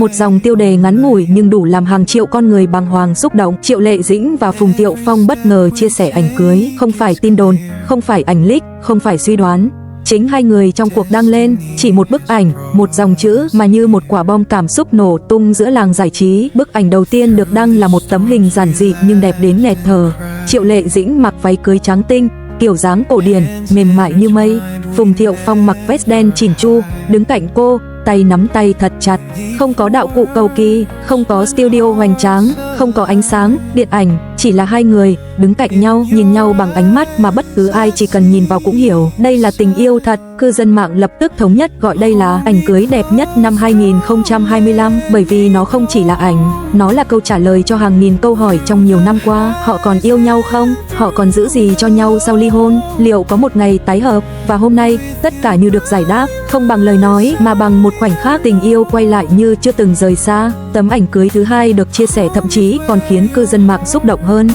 Một dòng tiêu đề ngắn ngủi nhưng đủ làm hàng triệu con người bàng hoàng xúc động. Triệu Lệ Dĩnh và Phùng Thiệu Phong bất ngờ chia sẻ ảnh cưới, không phải tin đồn, không phải ảnh leak, không phải suy đoán. Chính hai người trong cuộc đăng lên, chỉ một bức ảnh, một dòng chữ mà như một quả bom cảm xúc nổ tung giữa làng giải trí. Bức ảnh đầu tiên được đăng là một tấm hình giản dị nhưng đẹp đến nghẹt thở. Triệu Lệ Dĩnh mặc váy cưới trắng tinh, kiểu dáng cổ điển, mềm mại như mây. Phùng Thiệu Phong mặc vest đen chỉn chu, đứng cạnh cô, tay nắm tay thật chặt. Không có đạo cụ cầu kỳ, không có studio hoành tráng, không có ánh sáng, điện ảnh, chỉ là hai người đứng cạnh nhau, nhìn nhau bằng ánh mắt mà bất cứ ai chỉ cần nhìn vào cũng hiểu đây là tình yêu thật. Cư dân mạng lập tức thống nhất gọi đây là ảnh cưới đẹp nhất năm 2025, bởi vì nó không chỉ là ảnh, nó là câu trả lời cho hàng nghìn câu hỏi trong nhiều năm qua. Họ còn yêu nhau không? Họ còn giữ gì cho nhau sau ly hôn? Liệu có một ngày tái hợp? Và hôm nay, tất cả như được giải đáp, không bằng lời nói mà bằng một khoảnh khắc tình yêu quay lại như chưa từng rời xa. Tấm ảnh cưới thứ hai được chia sẻ thậm chí còn khiến cư dân mạng xúc động hơn.